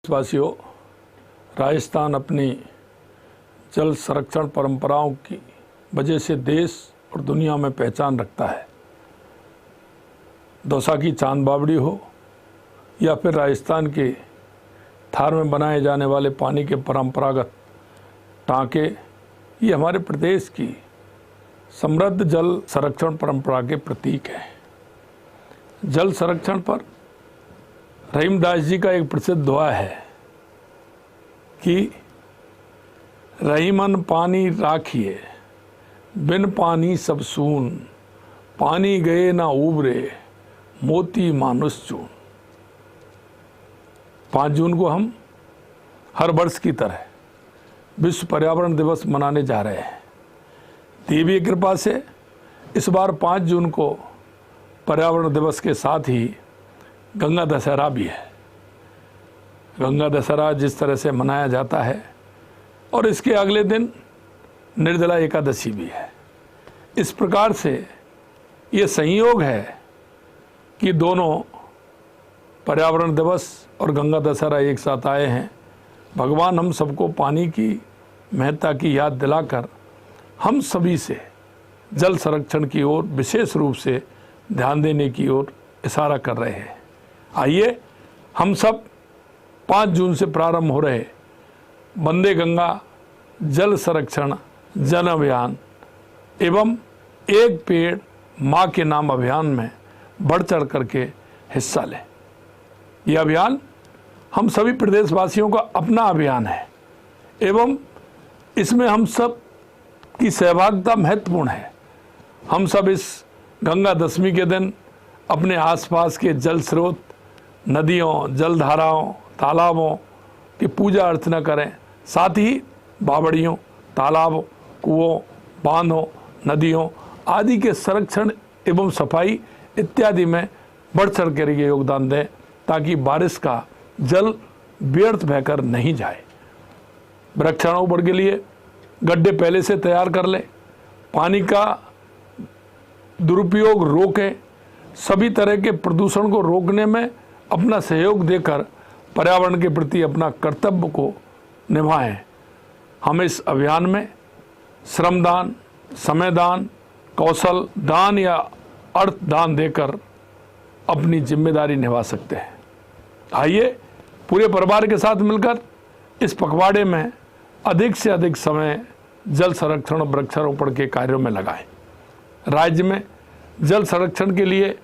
देशवासियों, राजस्थान अपनी जल संरक्षण परंपराओं की वजह से देश और दुनिया में पहचान रखता है। दौसा की चांद बावड़ी हो या फिर राजस्थान के थार में बनाए जाने वाले पानी के परंपरागत टांके, ये हमारे प्रदेश की समृद्ध जल संरक्षण परंपरा के प्रतीक हैं। जल संरक्षण पर रहीमदास जी का एक प्रसिद्ध दुआ है कि रहीमन पानी राखिए, बिन पानी सब सून, पानी गए ना उबरे, मोती मानुष चून। 5 जून को हम हर वर्ष की तरह विश्व पर्यावरण दिवस मनाने जा रहे हैं। देवी कृपा से इस बार 5 जून को पर्यावरण दिवस के साथ ही गंगा दशहरा भी है। गंगा दशहरा जिस तरह से मनाया जाता है और इसके अगले दिन निर्जला एकादशी भी है, इस प्रकार से ये संयोग है कि दोनों पर्यावरण दिवस और गंगा दशहरा एक साथ आए हैं। भगवान हम सबको पानी की महत्ता की याद दिलाकर हम सभी से जल संरक्षण की ओर विशेष रूप से ध्यान देने की ओर इशारा कर रहे हैं। आइए हम सब 5 जून से प्रारंभ हो रहे वंदे गंगा जल संरक्षण जन अभियान एवं एक पेड़ माँ के नाम अभियान में बढ़ चढ़ करके हिस्सा लें। यह अभियान हम सभी प्रदेशवासियों का अपना अभियान है एवं इसमें हम सब की सहभागिता महत्वपूर्ण है। हम सब इस गंगा दशमी के दिन अपने आसपास के जल स्रोत, नदियों, जलधाराओं, तालाबों की पूजा अर्चना करें। साथ ही बावड़ियों, तालाबों, कुओं, बांधों, नदियों आदि के संरक्षण एवं सफाई इत्यादि में बढ़ चढ़ कर योगदान दें ताकि बारिश का जल व्यर्थ बहकर नहीं जाए। वृक्षारोपण के लिए गड्ढे पहले से तैयार कर लें, पानी का दुरुपयोग रोकें, सभी तरह के प्रदूषण को रोकने में अपना सहयोग देकर पर्यावरण के प्रति अपना कर्तव्य को निभाएं। हम इस अभियान में श्रमदान, समयदान, कौशल दान या अर्थ दान देकर अपनी जिम्मेदारी निभा सकते हैं। आइए पूरे परिवार के साथ मिलकर इस पखवाड़े में अधिक से अधिक समय जल संरक्षण और वृक्षारोपण के कार्यों में लगाएं। राज्य में जल संरक्षण के लिए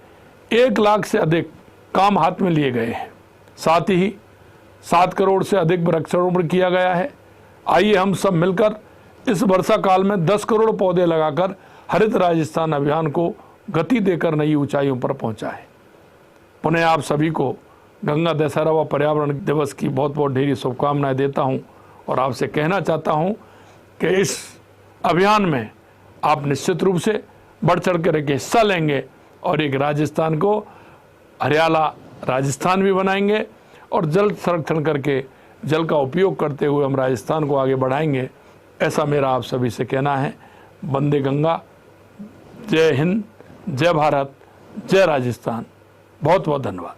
1 लाख से अधिक काम हाथ में लिए गए हैं। साथ ही 7 करोड़ से अधिक वृक्षारोपण किया गया है। आइए हम सब मिलकर इस वर्षा काल में 10 करोड़ पौधे लगाकर हरित राजस्थान अभियान को गति देकर नई ऊंचाइयों पर पहुंचाएं। पुनः आप सभी को गंगा दशहरा व पर्यावरण दिवस की बहुत बहुत ढेरी शुभकामनाएं देता हूं और आपसे कहना चाहता हूं कि इस अभियान में आप निश्चित रूप से बढ़ चढ़ कर के हिस्सा लेंगे और एक राजस्थान को हरियाला राजस्थान भी बनाएंगे और जल संरक्षण करके जल का उपयोग करते हुए हम राजस्थान को आगे बढ़ाएंगे। ऐसा मेरा आप सभी से कहना है। वंदे गंगा, जय हिंद, जय भारत, जय राजस्थान। बहुत बहुत धन्यवाद।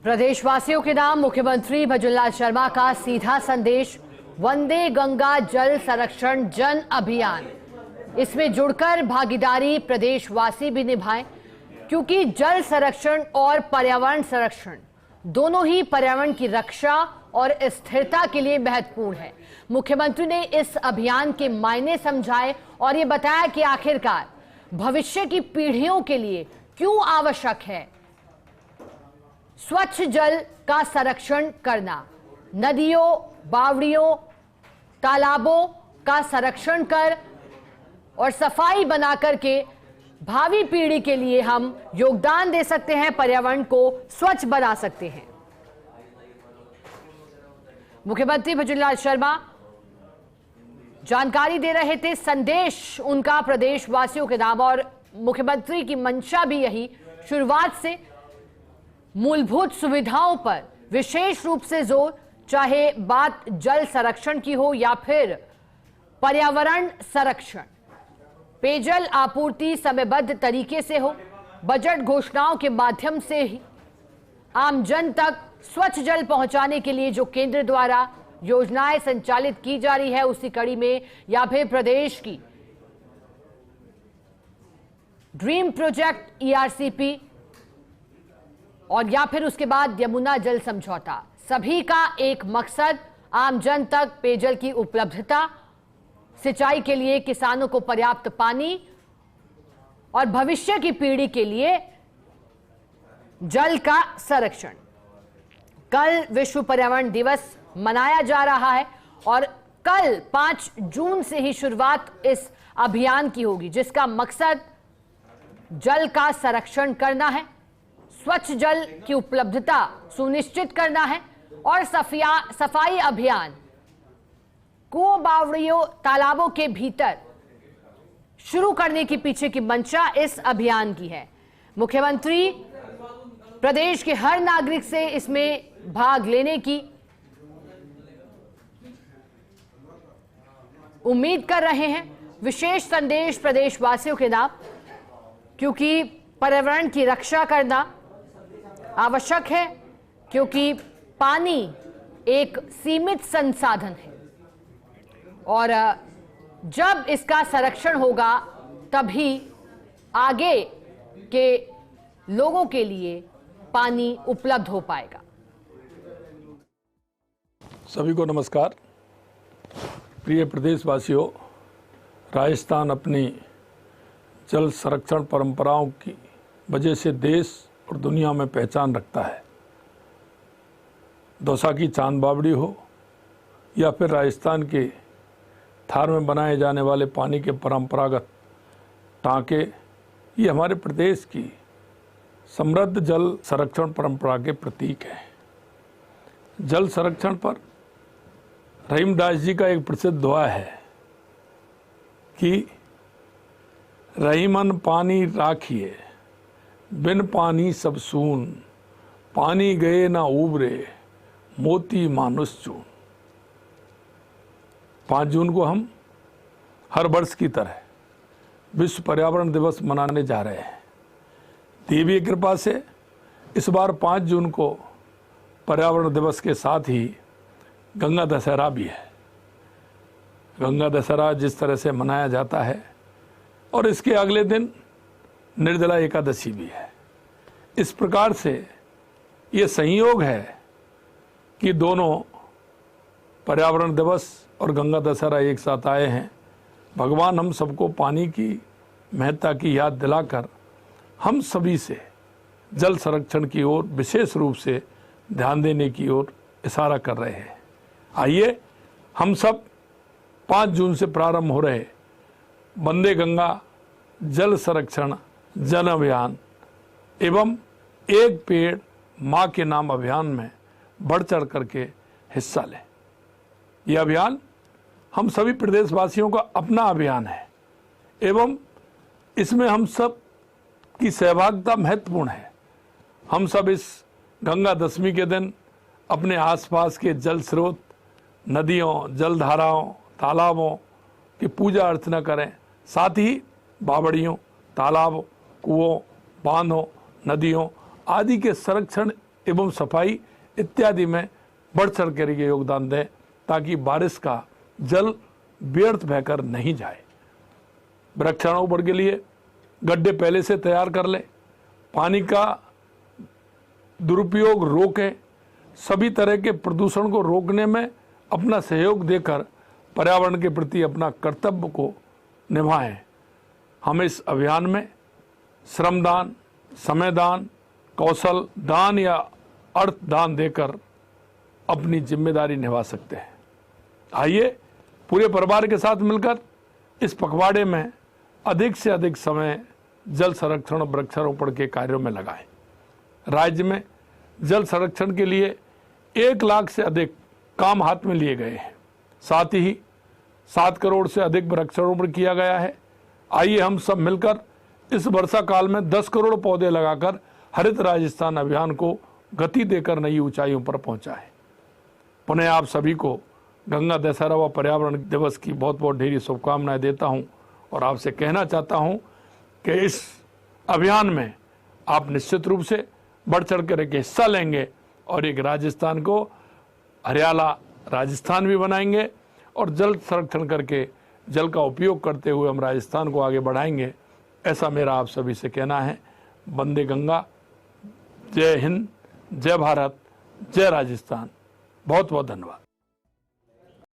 प्रदेशवासियों के नाम मुख्यमंत्री भजनलाल शर्मा का सीधा संदेश, वंदे गंगा जल संरक्षण जन अभियान। इसमें जुड़कर भागीदारी प्रदेशवासी भी निभाएं क्योंकि जल संरक्षण और पर्यावरण संरक्षण दोनों ही पर्यावरण की रक्षा और स्थिरता के लिए महत्वपूर्ण है। मुख्यमंत्री ने इस अभियान के मायने समझाए और ये बताया कि आखिरकार भविष्य की पीढ़ियों के लिए क्यों आवश्यक है स्वच्छ जल का संरक्षण करना। नदियों, बावड़ियों, तालाबों का संरक्षण कर और सफाई बना करके भावी पीढ़ी के लिए हम योगदान दे सकते हैं, पर्यावरण को स्वच्छ बना सकते हैं। मुख्यमंत्री भजनलाल शर्मा जानकारी दे रहे थे, संदेश उनका प्रदेशवासियों के नाम और मुख्यमंत्री की मंशा भी यही, शुरुआत से मूलभूत सुविधाओं पर विशेष रूप से जोर, चाहे बात जल संरक्षण की हो या फिर पर्यावरण संरक्षण। पेयजल आपूर्ति समयबद्ध तरीके से हो, बजट घोषणाओं के माध्यम से ही आमजन तक स्वच्छ जल पहुंचाने के लिए जो केंद्र द्वारा योजनाएं संचालित की जा रही है उसी कड़ी में, या फिर प्रदेश की ड्रीम प्रोजेक्ट ERCP और या फिर उसके बाद यमुना जल समझौता, सभी का एक मकसद आमजन तक पेयजल की उपलब्धता, सिंचाई के लिए किसानों को पर्याप्त पानी और भविष्य की पीढ़ी के लिए जल का संरक्षण। कल विश्व पर्यावरण दिवस मनाया जा रहा है और कल 5 जून से ही शुरुआत इस अभियान की होगी, जिसका मकसद जल का संरक्षण करना है, स्वच्छ जल की उपलब्धता सुनिश्चित करना है और सफाई अभियान कुओं, बावड़ियों, तालाबों के भीतर शुरू करने की पीछे की मंशा इस अभियान की है। मुख्यमंत्री प्रदेश के हर नागरिक से इसमें भाग लेने की उम्मीद कर रहे हैं। विशेष संदेश प्रदेशवासियों के नाम, क्योंकि पर्यावरण की रक्षा करना आवश्यक है, क्योंकि पानी एक सीमित संसाधन है और जब इसका संरक्षण होगा तभी आगे के लोगों के लिए पानी उपलब्ध हो पाएगा। सभी को नमस्कार। प्रिय प्रदेशवासियों, राजस्थान अपनी जल संरक्षण परंपराओं की वजह से देश और दुनिया में पहचान रखता है। दौसा की चांद बावड़ी हो या फिर राजस्थान के थार में बनाए जाने वाले पानी के परंपरागत टांके, ये हमारे प्रदेश की समृद्ध जल संरक्षण परंपरा के प्रतीक हैं। जल संरक्षण पर रहीमदास जी का एक प्रसिद्ध दोहा है कि रहीमन पानी राखिए, बिन पानी सब सून, पानी गए ना उबरे, मोती मानुष चून। 5 जून को हम हर वर्ष की तरह विश्व पर्यावरण दिवस मनाने जा रहे हैं। देवी कृपा से इस बार 5 जून को पर्यावरण दिवस के साथ ही गंगा दशहरा भी है। गंगा दशहरा जिस तरह से मनाया जाता है और इसके अगले दिन निर्जला एकादशी भी है, इस प्रकार से ये संयोग है कि दोनों पर्यावरण दिवस और गंगा दशहरा एक साथ आए हैं। भगवान हम सबको पानी की महत्ता की याद दिलाकर हम सभी से जल संरक्षण की ओर विशेष रूप से ध्यान देने की ओर इशारा कर रहे हैं। आइए हम सब 5 जून से प्रारंभ हो रहे वंदे गंगा जल संरक्षण जन अभियान एवं एक पेड़ माँ के नाम अभियान में बढ़ चढ़ करके हिस्सा लें। यह अभियान हम सभी प्रदेशवासियों का अपना अभियान है एवं इसमें हम सब की सहभागिता महत्वपूर्ण है। हम सब इस गंगा दशमी के दिन अपने आसपास के जल स्रोत, नदियों, जलधाराओं, तालाबों की पूजा अर्चना करें, साथ ही बावड़ियों, तालाबों, कुओं, बांधों, नदियों आदि के संरक्षण एवं सफाई इत्यादि में बढ़ चढ़ कर योगदान दें, ताकि बारिश का जल व्यर्थ बहकर नहीं जाए। वृक्षारोपण के लिए गड्ढे पहले से तैयार कर लें, पानी का दुरुपयोग रोकें, सभी तरह के प्रदूषण को रोकने में अपना सहयोग देकर पर्यावरण के प्रति अपना कर्तव्य को निभाएं। हम इस अभियान में श्रमदान, समयदान, कौशल दान या अर्थ दान देकर अपनी जिम्मेदारी निभा सकते हैं। आइए पूरे परिवार के साथ मिलकर इस पखवाड़े में अधिक से अधिक समय जल संरक्षण और वृक्षारोपण के कार्यों में लगाएं। राज्य में जल संरक्षण के लिए 1 लाख से अधिक काम हाथ में लिए गए हैं। साथ ही 7 करोड़ से अधिक वृक्षारोपण किया गया है। आइए हम सब मिलकर इस वर्षा काल में 10 करोड़ पौधे लगाकर हरित राजस्थान अभियान को गति देकर नई ऊंचाइयों पर पहुंचाएं। पुनः आप सभी को गंगा दशहरा व पर्यावरण दिवस की बहुत बहुत ढेरी शुभकामनाएं देता हूं और आपसे कहना चाहता हूं कि इस अभियान में आप निश्चित रूप से बढ़ चढ़ कर के हिस्सा लेंगे और एक राजस्थान को हरियाला राजस्थान भी बनाएंगे और जल संरक्षण करके जल का उपयोग करते हुए हम राजस्थान को आगे बढ़ाएंगे, ऐसा मेरा आप सभी से कहना है। वंदे गंगा, जय हिंद, जय भारत, जय राजस्थान। बहुत बहुत धन्यवाद।